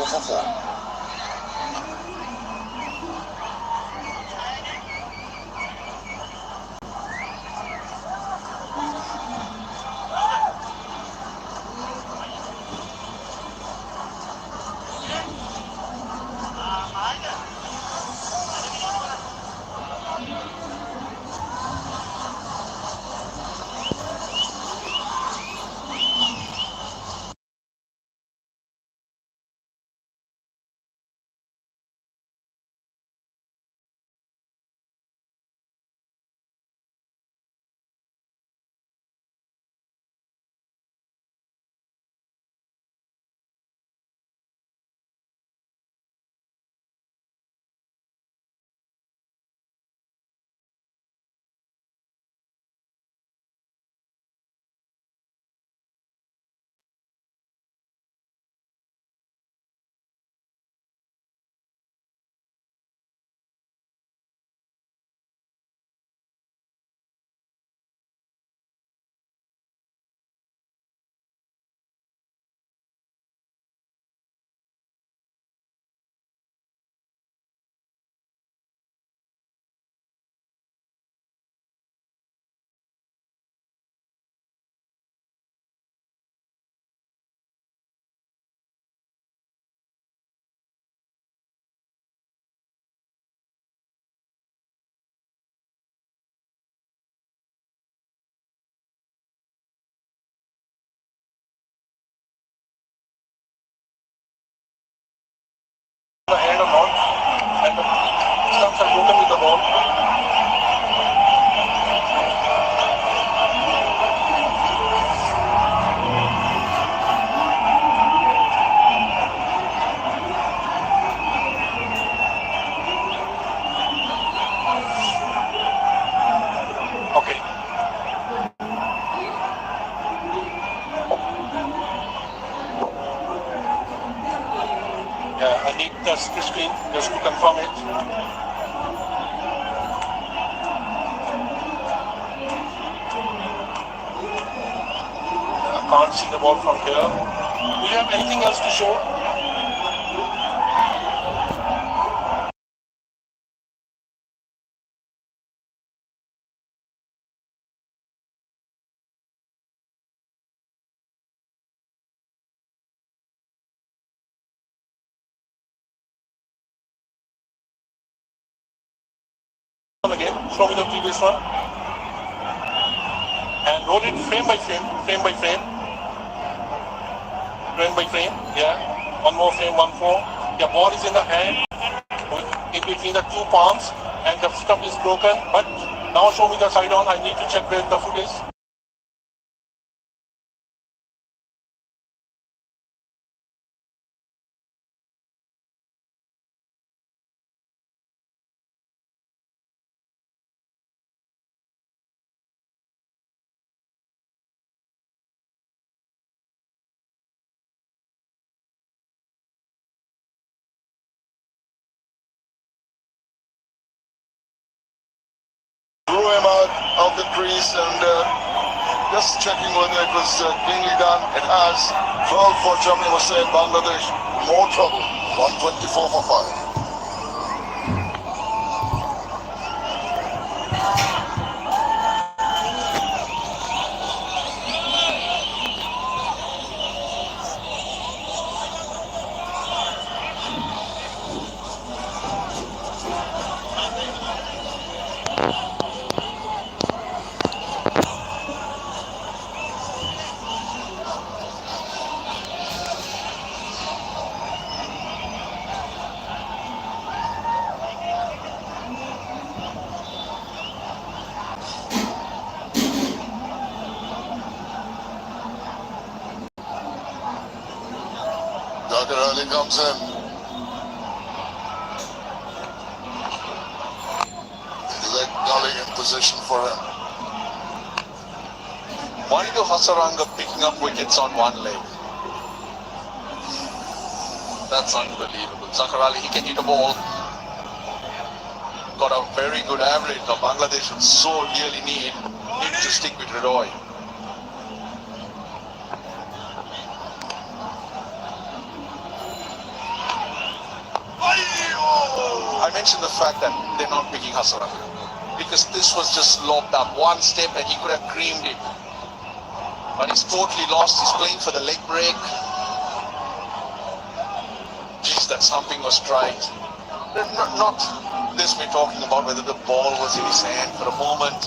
for 4. The hand or not, and the stumps are broken with the ball. Okay. Yeah, I need the screen just to confirm it. I can't see the ball from here. Do you have anything else to show? Again, show me the previous one. And roll it frame by frame, frame by frame. Frame by frame, yeah. One more frame, 1-4. The ball is in the hand, in between the two palms, and the stump is broken. But now show me the side on. I need to check where the foot is. Drew him out of the crease and just checking whether it was cleanly done. It has. 12 for Germany was saying Bangladesh, more trouble. 124 for 5. Zakir Ali comes in. Leg gully in position for him. Wahidu Hasaranga picking up wickets on one leg. That's unbelievable. Zakir Ali, he can hit a ball. Got a very good average. Now Bangladesh would so really need to stick with Roy. mention the fact that they're not picking Hassan, because this was just lobbed up one step and he could have creamed it. But he's totally lost. He's playing for the leg break. Geez, that something was tried. Not this we're talking about whether the ball was in his hand for a moment.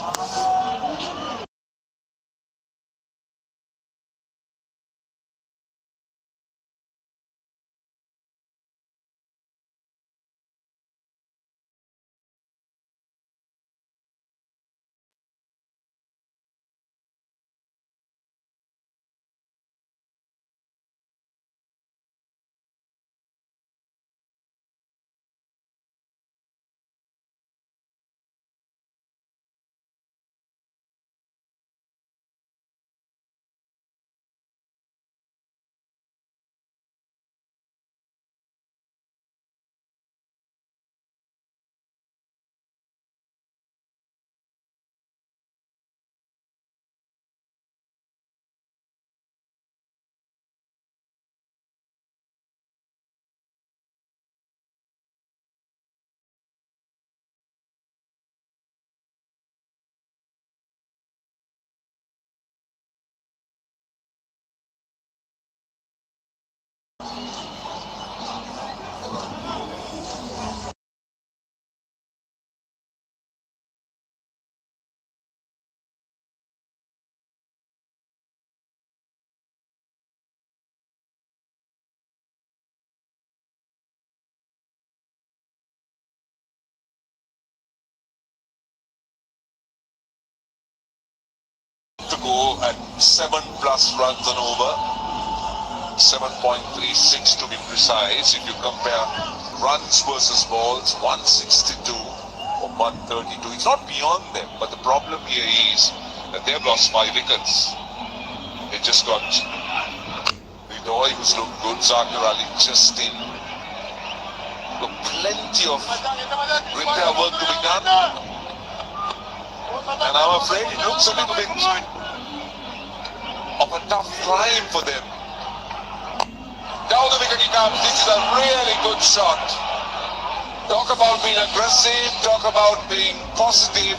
To go at 7+ runs and over, 7.36 to be precise. If you compare runs versus balls, 162 or 132, it's not beyond them. But the problem here is that they've lost 5 wickets. They just got Ridoy, who's looked good, Zakir Ali just in. Look, plenty of repair work to be done. And I'm afraid it looks a little bit of a tough climb for them. Down the wicket he comes. This is a really good shot. Talk about being aggressive, talk about being positive.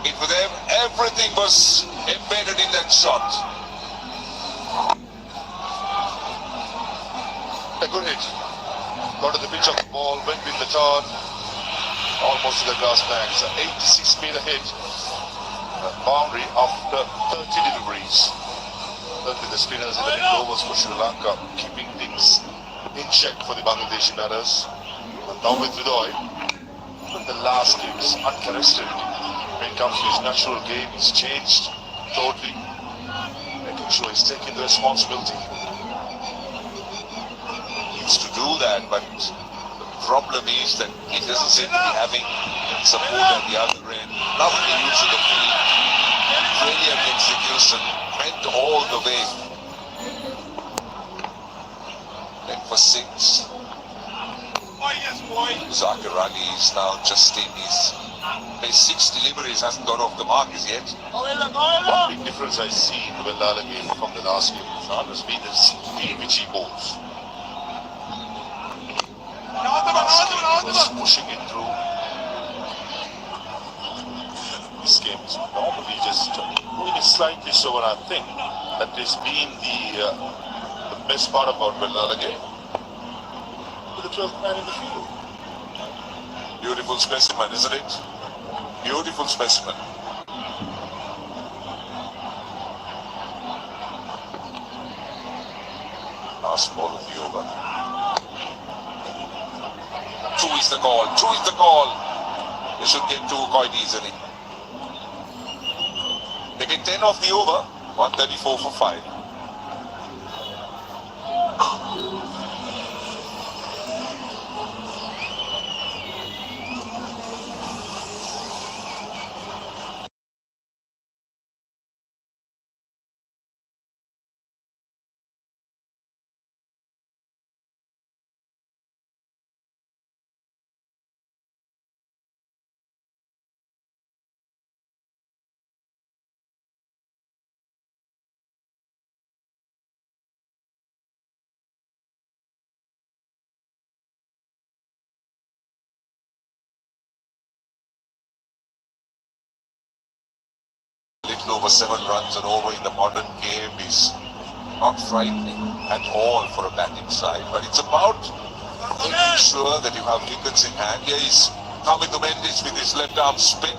It for them, everything was embedded in that shot. A good hit. Got to the pitch of the ball, went with the turn, almost to the grass banks. 86 meter hit. Boundary after 30 deliveries. Certainly the spinners in the mid overs for Sri Lanka, keeping things in check for the Bangladeshi batters. And now with Ridoy, the last game is uncontested. When it comes to his natural game, he's changed totally, making sure he's taking the responsibility. To do that, but the problem is that he doesn't seem to be having support at the other end. Lovely use of the field, brilliant execution, went all the way. Then for 6. Zakir Ali is now just in his 6 deliveries, hasn't got off the mark as yet. One big difference I see in the Bellala game from the last game has been the speed which he bowls. Was pushing it through. This game is normally just moving slightly slower. I think that has been the best part about Bellala game. With the 12th man in the field. Beautiful specimen, isn't it? Beautiful specimen. Last ball of the over. 2 is the call. 2 is the call. They should get 2 quite easily. They get 10 off the over. 134 for 5. over 7 runs and over in the modern game is not frightening at all for a batting side. But it's about making sure that you have wickets in hand. Here is Kamindu Mendis with his left arm spin.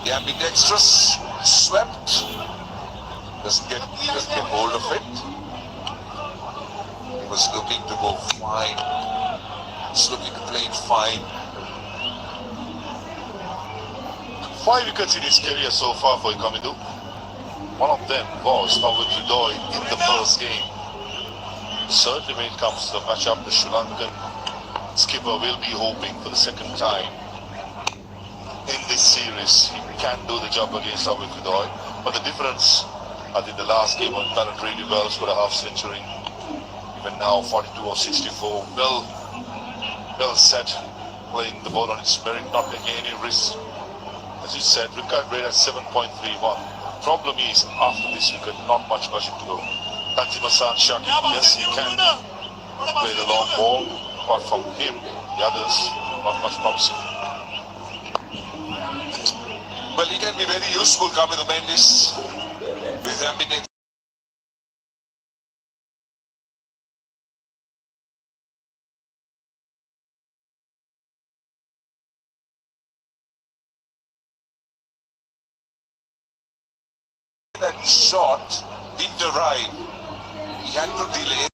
The ambidextrous swept. Doesn't get hold of it. He was looking to go fine. He's looking to play it fine. 5 wickets in his career so far for Kamindu. One of them was Awad Ridoy in the first game. Certainly when it comes to the matchup, the Sri Lankan skipper will be hoping for the second time in this series. He can do the job against Awad Ridoy. But the difference, I think the last game was done really well, scored a half century. Even now 42 or 64, well set, playing the ball on its merit, not taking any risks. As you said, wicket rate at 7.31. Problem is, after this wicket, not much to go. Tanzim Shaki, yes, he can play the long ball. Apart from him, the others, not much promising. Well, he can be very useful, Kamindu Mendis, with ambidextrous. That shot didn't arrive. He had to delay.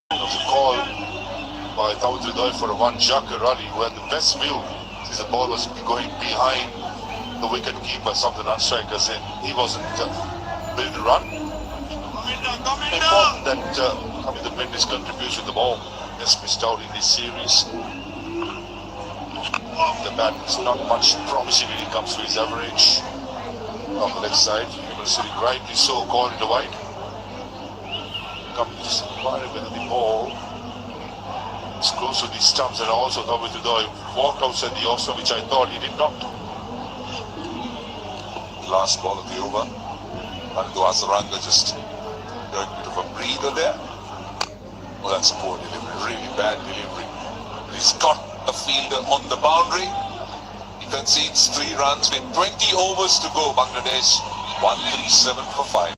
Of the call by Awad Ridoy for a one-jacker rally, who had the best view since the ball was going behind the wicket keeper, some of the run strikers in. He wasn't ready to run. Important that Kamindu Mendis' contribution to the ball has missed out in this series. The bat is not much promising when it comes to his average. On the left side, he was sitting rightly so called in the wide. Just inquiring whether the ball is close to the stumps, and also Awad Ridoy walked outside the off stump, which I thought he did not. Last ball of the over. Andu Hasaranga just doing a bit of a breather there. Oh, that's a poor delivery, really bad delivery. He's got a fielder on the boundary. He concedes 3 runs with 20 overs to go. Bangladesh 137 for 5.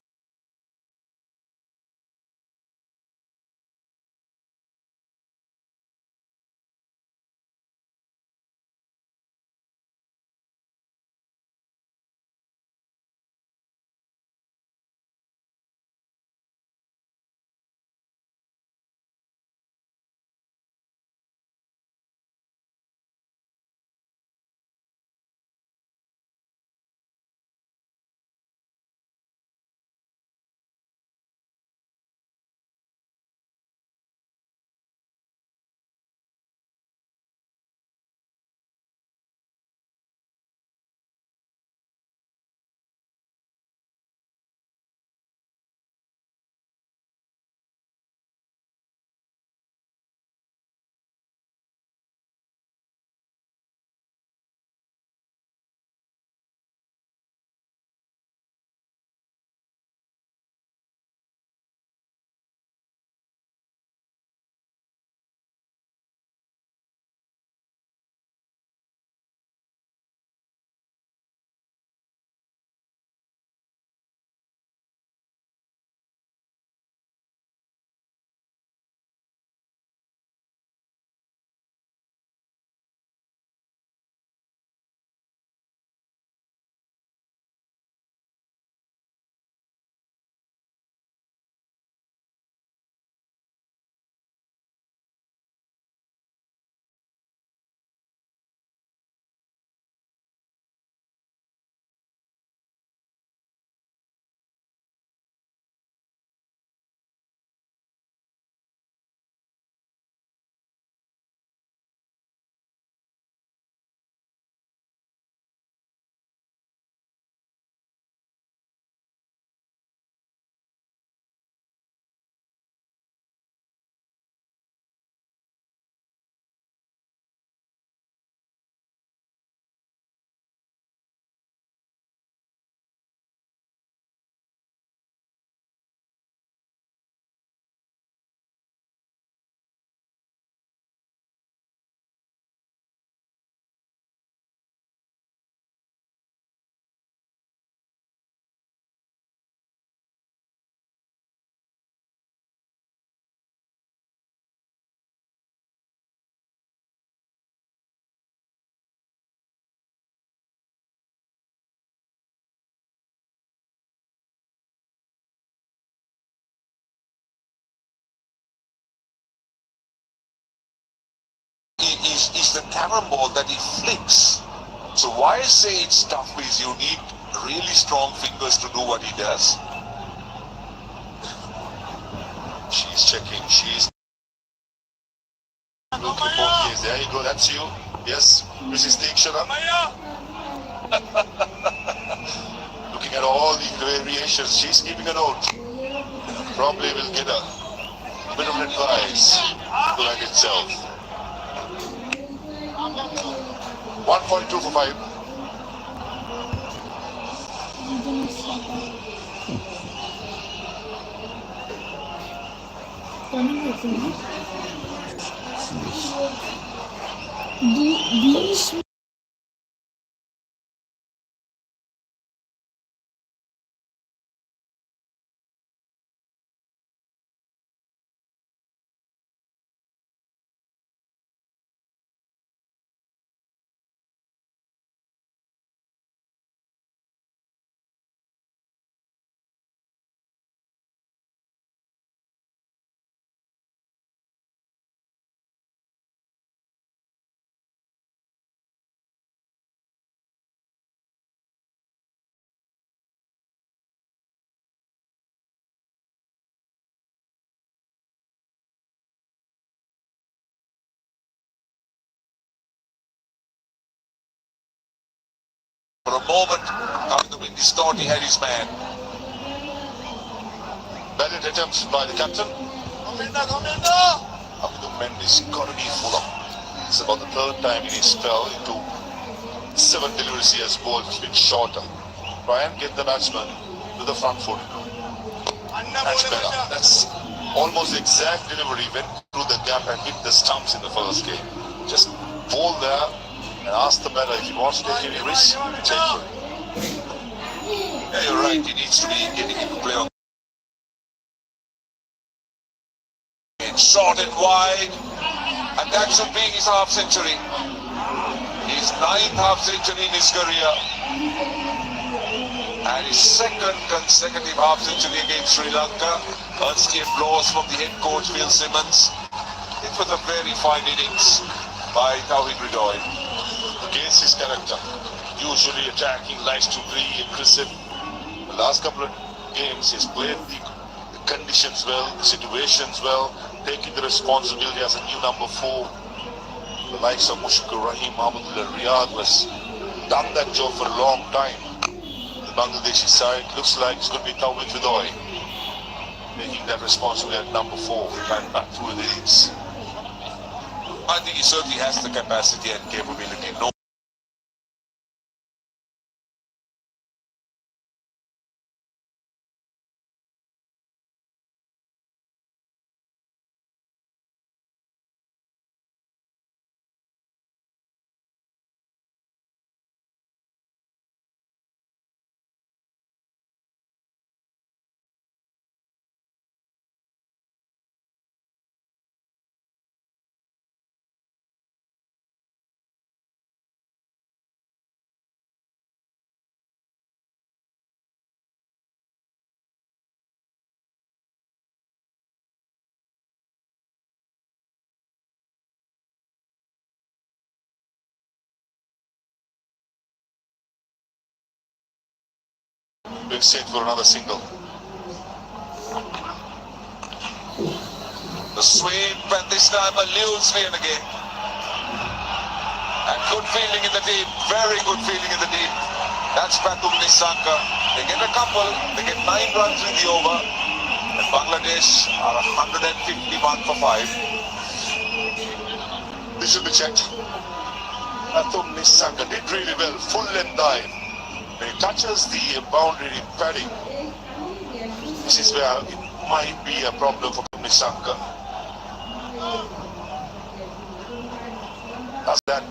is the carom ball that he flicks. So why I say it's tough is you need really strong fingers to do what he does. She's checking. She's looking for case. There you go. That's you. Yes, Mrs. Dikshara. Looking at all the variations. She's keeping a note. Probably will get a bit of advice to that itself. 1.2 for 5. For a moment, after the wind is thought he had his man. Brilliant attempts by the captain. Abdul Mendy's got to be full of. It's about the third time in his spell into 7 deliveries he has bowled. It's been shorter. Try and get the batsman to the front foot. That's better. That's almost the exact delivery. Went through the gap and hit the stumps in the first game. Just bowl there and ask the batter if he wants to take any risk. Take it. Yeah, you're right. He needs to be getting into play on. Short and wide, and that should be his half century. His 9th half century in his career, and his 2nd consecutive half century against Sri Lanka. Earns the applause from the head coach Phil Simmons. It was a very fine innings by Tawhid Hridoy. Against his character, usually attacking, likes to be aggressive. The last couple of games he's played the conditions well, the situations well, taking the responsibility as a new number 4. The likes of Mushfiqur Rahim, Mahmudullah Riyad was done that job for a long time. The Bangladeshi side looks like it's going to be Tawhid Hridoy taking that responsibility at number 4 and back through the innings. I think he certainly has the capacity and capability. No. Big set for another single. The sweep, and this time a Lewis win again. And good feeling in the team, very good feeling in the team. That's Pathum Nissanka. They get a couple, they get 9 runs in the over. And Bangladesh are 151 for 5. This should be checked. Pathum Nissanka did really well, full length dive. When he touches the boundary padding, this is where it might be a problem for Nissanka. Does that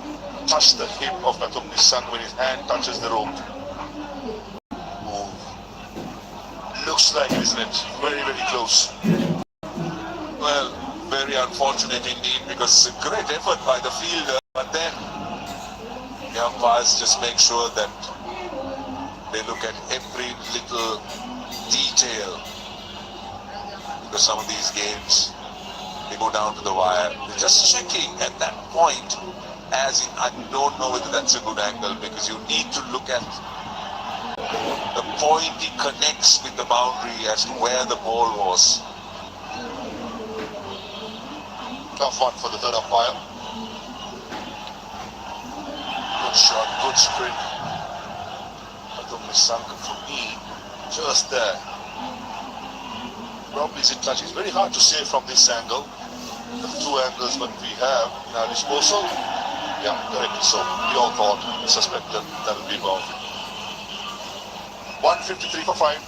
touch the hip of Pathum Nissanka when his hand touches the rope? Oh. Looks like it, isn't it? Very, very close. Well, very unfortunate indeed, because it's a great effort by the fielder, but then the umpires just make sure that they look at every little detail, because some of these games They go down to the wire. They're just checking at that point. As in, I don't know whether that's a good angle because you need to look at the point he connects with the boundary as to where the ball was. Tough one for the third umpire. Good shot, good sprint. But Misanka for me, just there. Probably is it touch? It's very hard to say from this angle. The two angles that we have in our disposal. Yeah, correct. So we all thought, suspected that will be boundary. 153 for 5.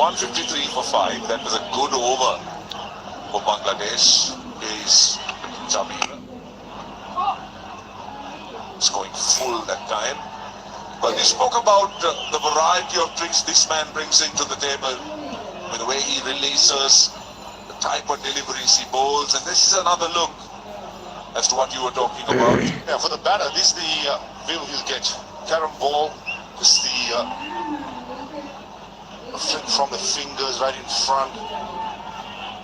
$153 for 5. That was a good over for Bangladesh. Is Jamira. It's going full that time. But you spoke about the variety of tricks this man brings into the table. With the way he releases, the type of deliveries he bowls. And this is another look as to what you were talking about. Yeah, for the batter, this is the view he'll get. Carom ball, this is the flick from the fingers right in front.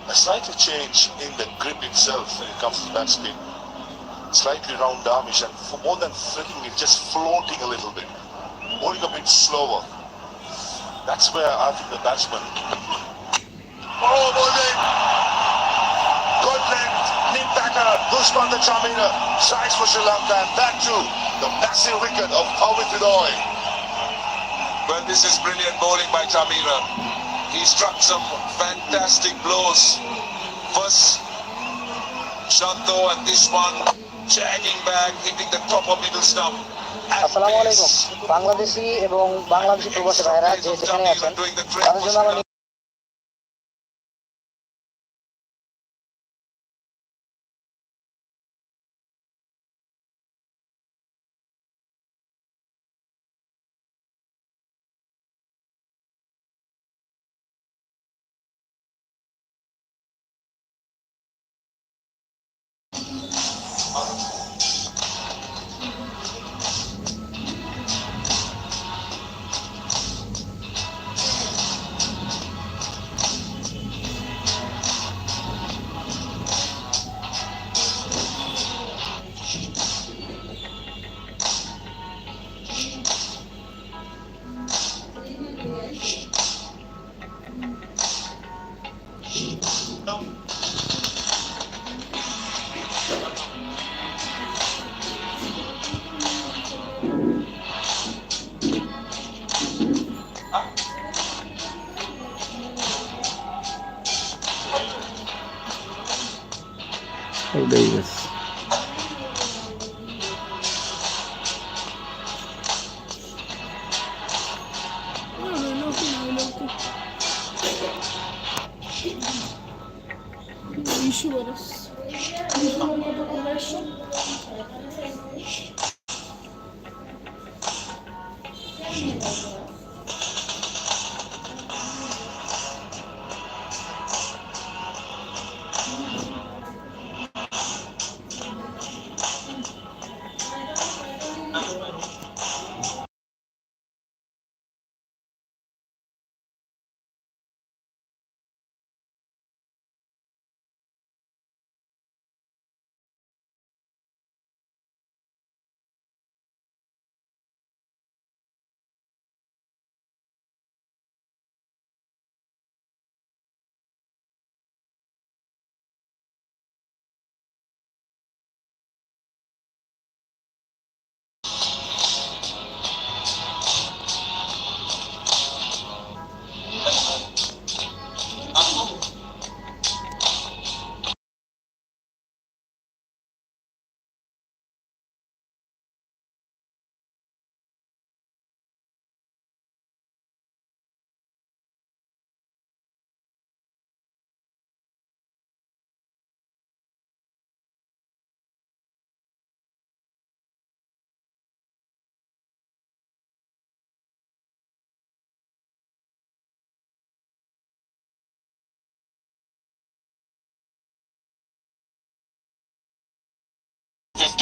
A slightly change in the grip itself when it comes to bat spin. Slightly round armish, and for more than flicking, it's just floating a little bit. Bowling a bit slower. That's where I think the batsman. Oh, bowling! Good length, Nick Backer, Dushman the Chamina, strikes for Sri Lanka, and that too, the massive wicket of Pawit Vidoy. Well, this is brilliant bowling by Chamira. He struck some fantastic blows. First, Shanto, and this one, jagging back, hitting the top of middle stump. আসসালামু আলাইকুম বাংলাদেশি এবং বাংলাদেশি প্রবাসী ভাইরা যে যেখানে আছেন তাদের জন্য আমার Davis. Issue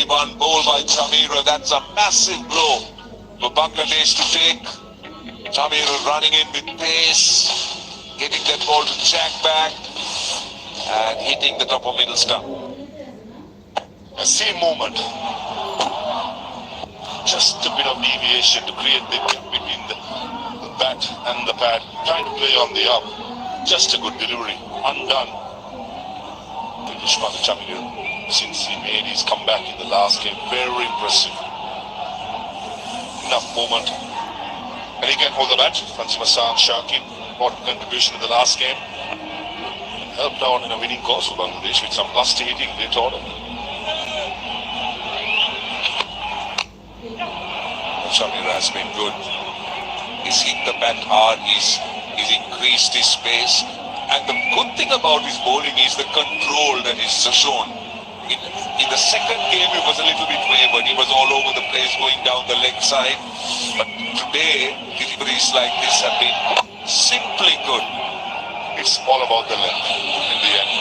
one ball by Chamira. That's a massive blow for Bangladesh to take. Chamira running in with pace, getting that ball to Jack back and hitting the top of middle stump. A same moment. Just a bit of deviation to create the gap between the bat and the pad. Trying to play on the up. Just a good delivery. Undone. Dushman Chamira, since he made his comeback in the last game, very impressive. Enough moment. And he can hold the bat. Tanzim Hassan Shakib, important contribution in the last game. And helped out in a winning cause for Bangladesh with some lusty hitting late order. Chamira has been good. He's hit the bat hard, he's increased his pace. And the good thing about his bowling is the control that he's shown. In the second game, he was a little bit wavered. He was all over the place going down the leg side. But today, deliveries like this have been simply good. It's all about the length in the end.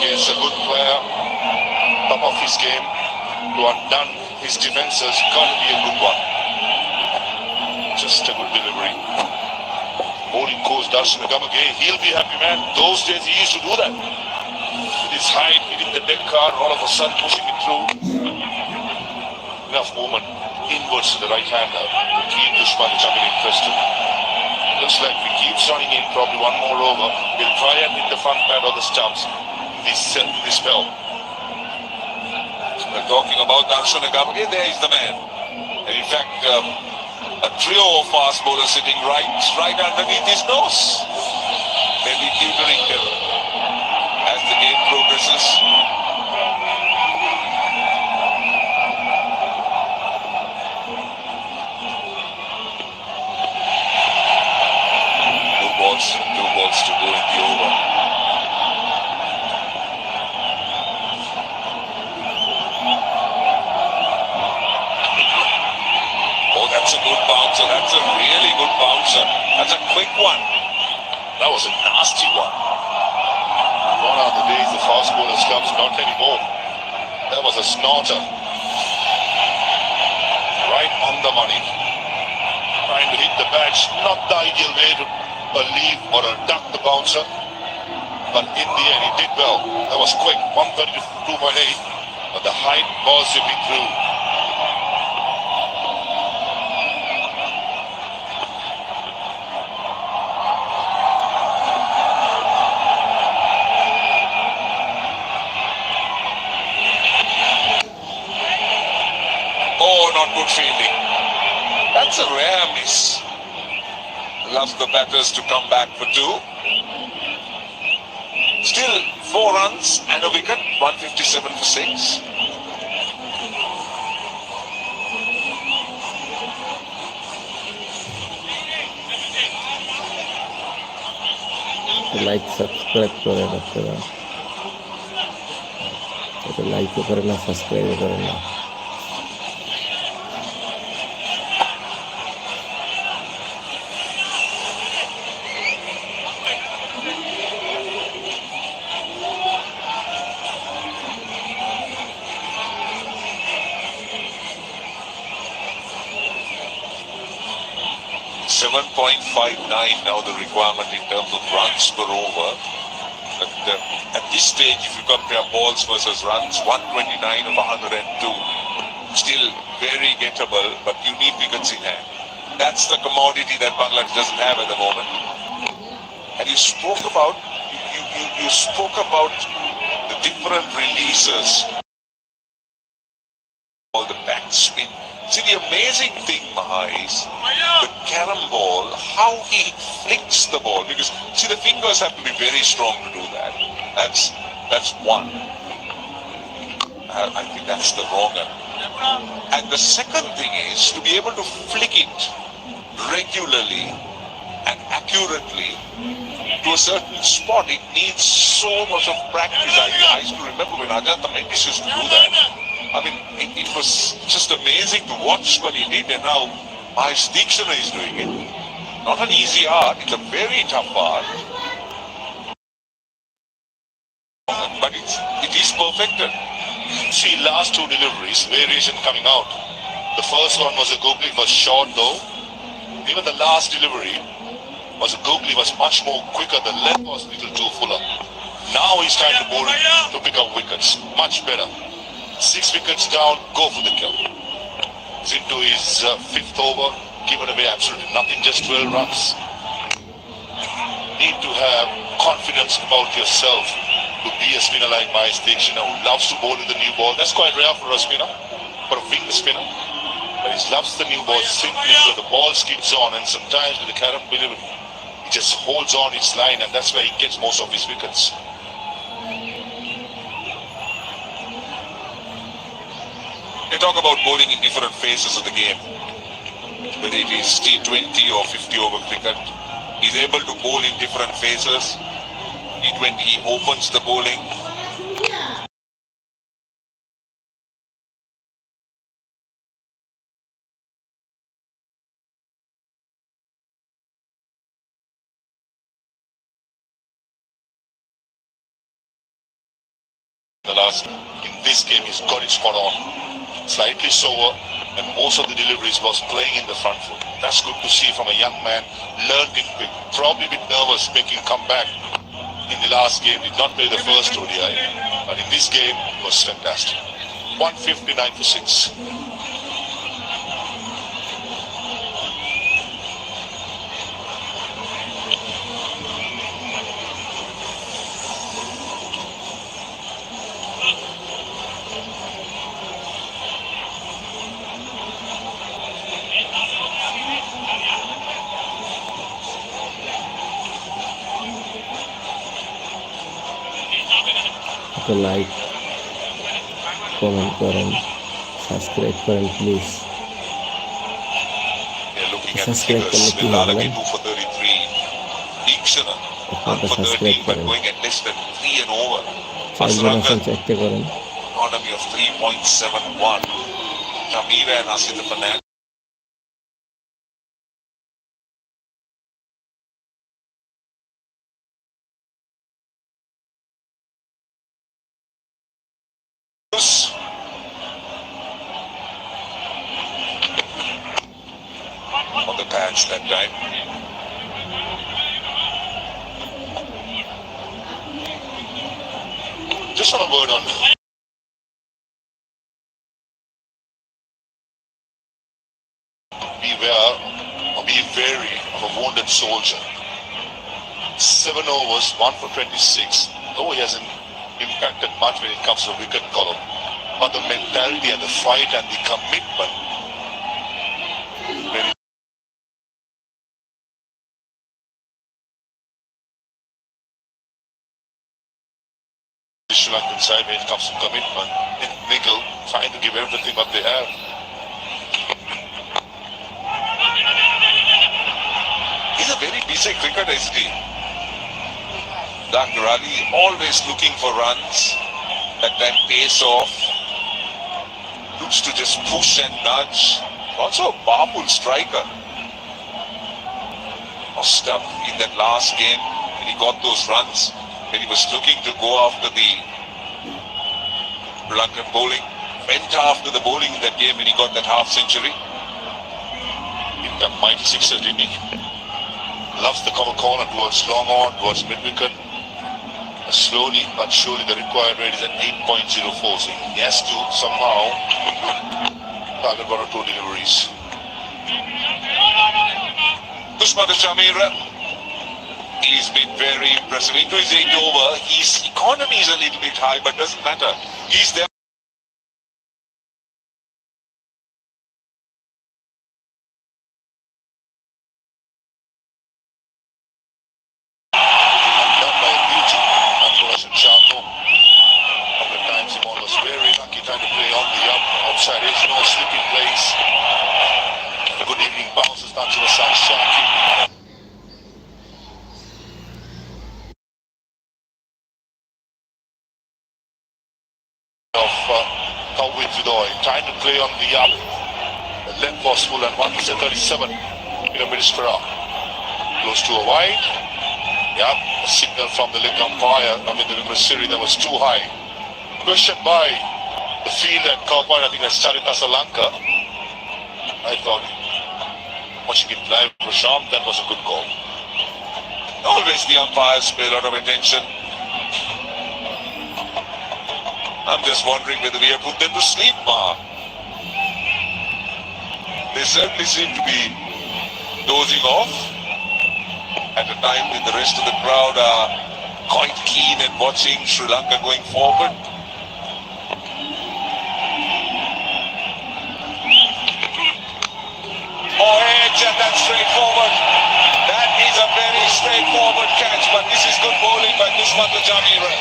He is a good player, top of his game. To undone his defenses, can't be a good one. Just a good delivery. Bowling coach Darshan Gamage, he'll be happy, man. Those days he used to do that. With his height, hitting the deck card, all of a sudden pushing it through. Enough movement inwards to the right hander to keep Dushman Chamira interested. Looks like we keep running in, probably one more over. We'll try and hit the front pad or the stumps this spell. We're talking about Darshan Gamage, there is the man. And in fact, a trio of fast bowlers sitting right underneath his nose. Maybe tutoring them as the game progresses. Two balls to go in the over. Oh, that's a good bouncer. That's a really good bouncer. That's a quick one. That was a nasty one. Gone are the days the fast bowlers clubs, not anymore. That was a snorter. Right on the money. Trying to hit the badge, not the ideal way to leave or duck the bouncer. But in the end, he did well. That was quick, 132.8. But the height was zipping through. Oh, not good fielding. That's a rare miss. Allows the batters to come back for two. Still 4 runs and a wicket, 157 for 6. Like subscribe করেন আপনারা, এটা লাইকও করেন না, সাবস্ক্রাইবও করেন না। Now the requirement in terms of runs per over. At this stage, if you compare balls versus runs, 129 of 102. Still very gettable, but you need wickets in hand. That's the commodity that Bangladesh doesn't have at the moment. And you spoke about the different releases. All the backspin. See, the amazing thing, Maha, is the carom ball, how he flicks the ball. Because, see, the fingers have to be very strong to do that. That's one. I think that's the wronger. And the second thing is to be able to flick it regularly and accurately to a certain spot. It needs so much of practice. I used to remember when Ajanta Mendis used to do that. I mean, it was just amazing to watch when he did, and now Mahesh Deekshana is doing it. Not an easy art, it's a very tough art. But it is perfected. See, last two deliveries, variation coming out. The first one was a googly, was short though. Even the last delivery was a googly, was much more quicker. The length was a little too fuller. Now he's trying to bowl to pick up wickets. Much better. 6 wickets down, go for the kill. He's into his fifth over, given away absolutely nothing, just 12 runs. Need to have confidence about yourself to be a spinner like Mahesh Dixit, who loves to bowl with the new ball. That's quite rare for a spinner, for a finger spinner. But he loves the new ball simply because the ball skips on, and sometimes with the Karam delivery, he just holds on its line, and that's where he gets most of his wickets. They talk about bowling in different phases of the game. Whether it is T20 or 50 over cricket, he's able to bowl in different phases. T20, he opens the bowling. In this game, he's got it spot on. Slightly slower, and most of the deliveries was playing in the front foot. That's good to see from a young man. Learned it quick. Probably a bit nervous making a comeback in the last game. Did not play the first ODI, but in this game, it was fantastic. 159 for 6. একটা like comment করেন, subscribe করেন please. They're looking at the Subscribe figures. করলে কি হবে Lalaki বলেন? 2 for 33. Deekshana 1 আপনারা for subscribe 13, but করেন, going at less than 3 and over. চারজন আছেন Asrangan, চারটে করেন। economy of 3.71. Shamira and Asif Fernandez. On the patch that time. Just on a word on beware or be wary of a wounded soldier. 7 overs, 1 for 26. Though he hasn't impacted much when it comes to wicket column, but the mentality and the fight and the commitment. Very Sri Lankan side when it comes to commitment. In Nickel trying to give everything what they have. He's a very busy cricketer, isn't he? Dr. Ali always looking for runs. That time pace off. Looks to just push and nudge. Also a powerful striker. Lost up in that last game when he got those runs. When he was looking to go after the Sri Lankan bowling. Went after the bowling in that game when he got that half century. In the mighty sixer, didn't he? Loves the cover corner towards long on, towards mid wicket. Slowly but surely the required rate is at 8.04. So he has to somehow target 1 or 2 deliveries. Dushman Shamira, he's been very impressive. Into his 8th over, his economy is a little bit high, but doesn't matter. He's there. Done by a beauty. Unfortunate Charco. Couple of times Simon was very lucky trying to play on the outside edge, no slipping place. Good evening bounces down to the sun, Sharky. Of Tawid Vidoy, trying to play on the up. The length was full and 137 kilometers per hour. Close to a wide. Yeah, a signal from the leg umpire, Ravindra Siri, that was too high. Question by the field at Cow Point, I think that's Charita Solanka. I thought, watching it live, Prashant, that was a good call. Always the umpires pay a lot of attention. I'm just wondering whether we have put them to sleep, Ma. They certainly seem to be dozing off at a time when the rest of the crowd are quite keen and watching Sri Lanka going forward. Oh, edge, and that's straightforward. That is a very straightforward catch, but this is good bowling by Nismat Jamira.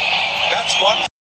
That's one.